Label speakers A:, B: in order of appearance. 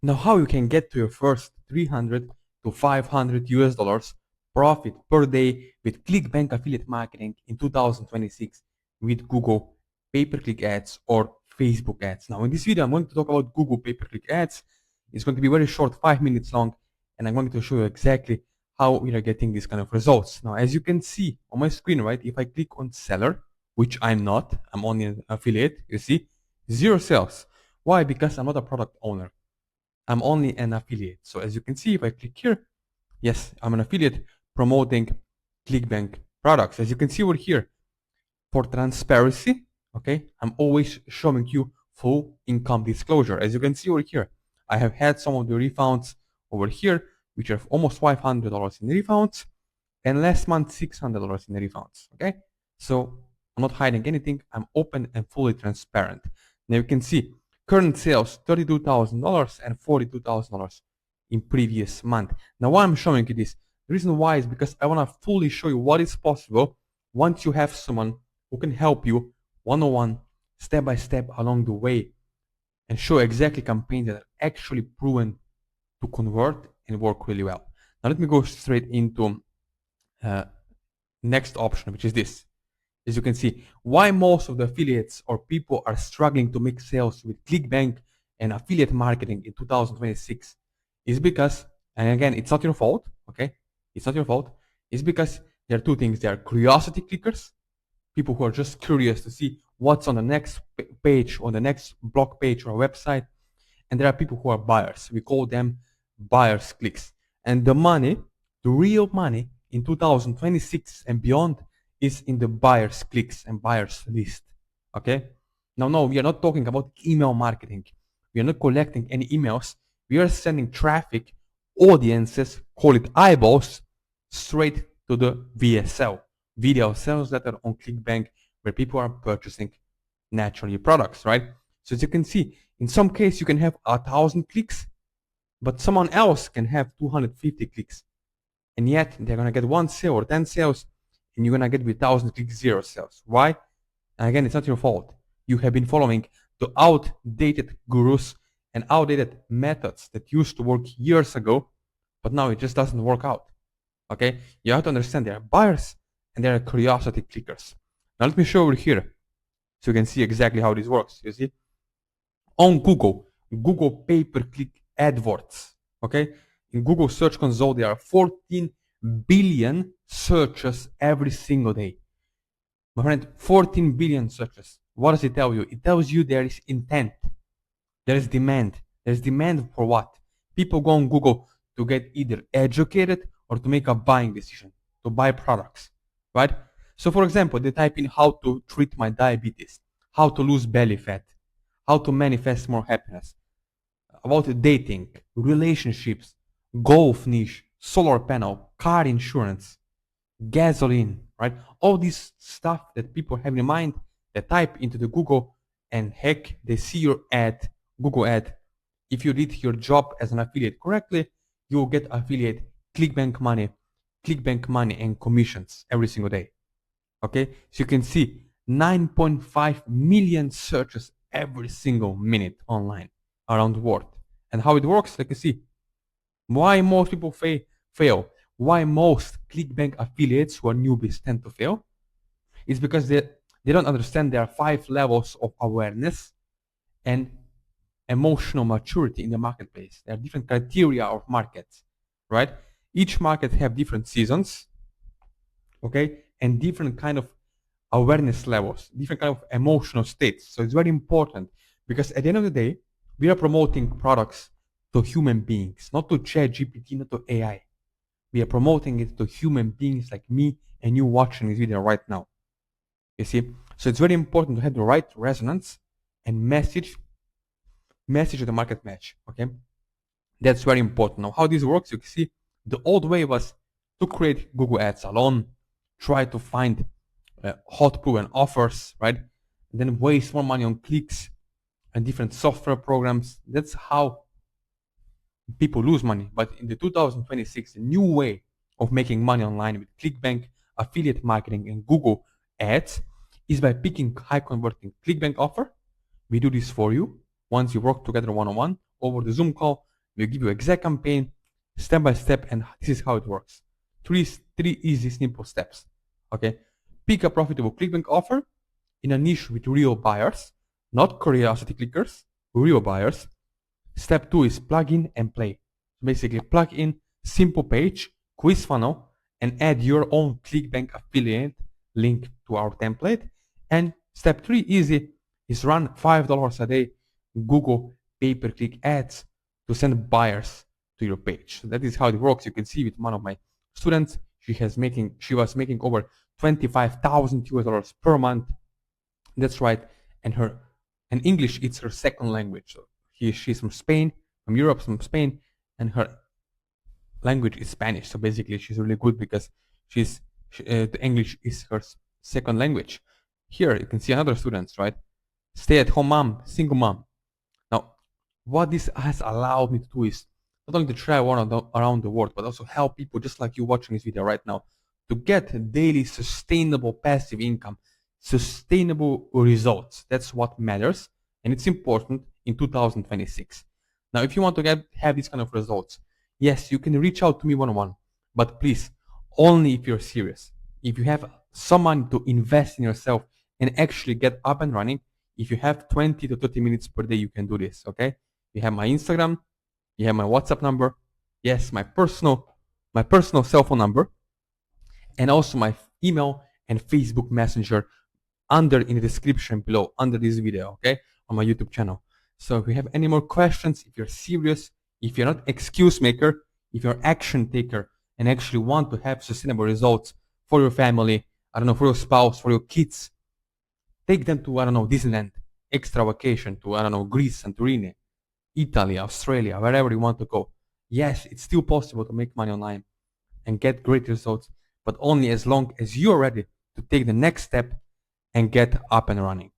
A: Now, how you can get to your first 300 to 500 US dollars profit per day with ClickBank affiliate marketing in 2026 with Google pay-per-click ads or Facebook ads. Now, in this video, I'm going to talk about Google pay-per-click ads. It's going to be very short, 5 minutes long, and I'm going to show you exactly how we are getting these kind of results. Now, as you can see on my screen, right, if I click on seller, which I'm not, I'm only an affiliate, you see, 0 sales. Why? Because I'm not a product owner. I'm only an affiliate. So as you can see, if I click here, yes, I'm an affiliate promoting ClickBank products. As you can see over here, for transparency, okay, I'm always showing you full income disclosure. As you can see over here, I have had some of the refunds over here, which are almost $500 in refunds, and last month $600 in refunds. Okay, so I'm not hiding anything. I'm open and fully transparent. Now you can see current sales $32,000 and $42,000 in previous month. Now why I'm showing you this? The reason why is because I want to fully show you what is possible once you have someone who can help you one-on-one, step by step along the way, and show exactly campaigns that are actually proven to convert and work really well. Now let me go straight into next option, which is this. As you can see, why most of the affiliates or people are struggling to make sales with ClickBank and affiliate marketing in 2026 is because, and again, it's not your fault, okay? It's not your fault. It's because there are two things. There are curiosity clickers, people who are just curious to see what's on the next page or the next blog page or website. And there are people who are buyers. We call them buyers clicks. And the money, the real money in 2026 and beyond is in the buyers clicks and buyers list. Okay? Now, no, we are not talking about email marketing. We are not collecting any emails. We are sending traffic, audiences, call it eyeballs, straight to the VSL, video sales letter on ClickBank, where people are purchasing naturally products, right? So as you can see, in some case you can have 1,000 clicks, but someone else can have 250 clicks. And yet they're gonna get 1 sale or 10 sales, and you're gonna get with 1,000 clicks 0 sales. Why? And again, it's not your fault. You have been following the outdated gurus and outdated methods that used to work years ago, but now it just doesn't work out. Okay? You have to understand there are buyers and there are curiosity clickers. Now let me show over here so you can see exactly how this works. You see? On Google pay-per-click AdWords. Okay? In Google Search Console, there are 14 billion searches every single day. My friend, 14 billion searches. What does it tell you? It tells you there is intent. There is demand. There is demand for what? People go on Google to get either educated or to make a buying decision, to buy products, right? So for example, they type in how to treat my diabetes, how to lose belly fat, how to manifest more happiness, about dating, relationships, golf niche, solar panel, car insurance, gasoline, right? All this stuff that people have in mind, they type into the Google and heck, they see your ad, Google ad. If you did your job as an affiliate correctly, you will get affiliate ClickBank money and commissions every single day. Okay, so you can see 9.5 million searches every single minute online around the world. And how it works, like you see, why most people fail, why most ClickBank affiliates who are newbies tend to fail, is because they don't understand there are 5 levels of awareness and emotional maturity in the marketplace. There are different criteria of markets, right? Each market have different seasons, okay, and different kind of awareness levels, different kind of emotional states. So it's very important because at the end of the day, we are promoting products to human beings, not to ChatGPT, not to AI. We are promoting it to human beings like me and you watching this video right now. You see? So it's very important to have the right resonance and message to the market match. Okay? That's very important. Now, how this works, you can see the old way was to create Google Ads alone, try to find hot proven offers, right? And then waste more money on clicks and different software programs. That's how people lose money. But in the 2026, the new way of making money online with ClickBank, affiliate marketing, and Google Ads is by picking high converting ClickBank offer. We do this for you once you work together one-on-one over the Zoom call. We'll give you exact campaign, step by step, and this is how it works. Three easy, simple steps. Okay, pick a profitable ClickBank offer in a niche with real buyers, not curiosity clickers, real buyers. Step 2 is plug in and play. Basically, plug in simple page, quiz funnel, and add your own ClickBank affiliate link to our template. And step 3, easy, is run $5 a day Google pay-per-click ads to send buyers to your page. So that is how it works. You can see with one of my students, she was making over 25,000 US dollars per month. That's right. And English it's her second language. So she's from Spain, from Europe, from Spain, and her language is Spanish. So basically, she's really good because the English is her second language. Here you can see another student, right? Stay-at-home mom, single mom. Now, what this has allowed me to do is not only to travel around the world, but also help people just like you watching this video right now to get daily sustainable passive income, sustainable results. That's what matters, and it's important in 2026. Now, if you want to have these kind of results, yes, you can reach out to me one-on-one, but please, only if you're serious. If you have some money to invest in yourself and actually get up and running, if you have 20 to 30 minutes per day, you can do this, okay? You have my Instagram, you have my WhatsApp number, yes, my personal cell phone number, and also my email and Facebook Messenger in the description below, under this video, okay, on my YouTube channel. So if you have any more questions, if you're serious, if you're not excuse maker, if you're action taker and actually want to have sustainable results for your family, I don't know, for your spouse, for your kids, take them to, I don't know, Disneyland, extra vacation to, I don't know, Greece, Santorini, Italy, Australia, wherever you want to go. Yes, it's still possible to make money online and get great results, but only as long as you're ready to take the next step and get up and running.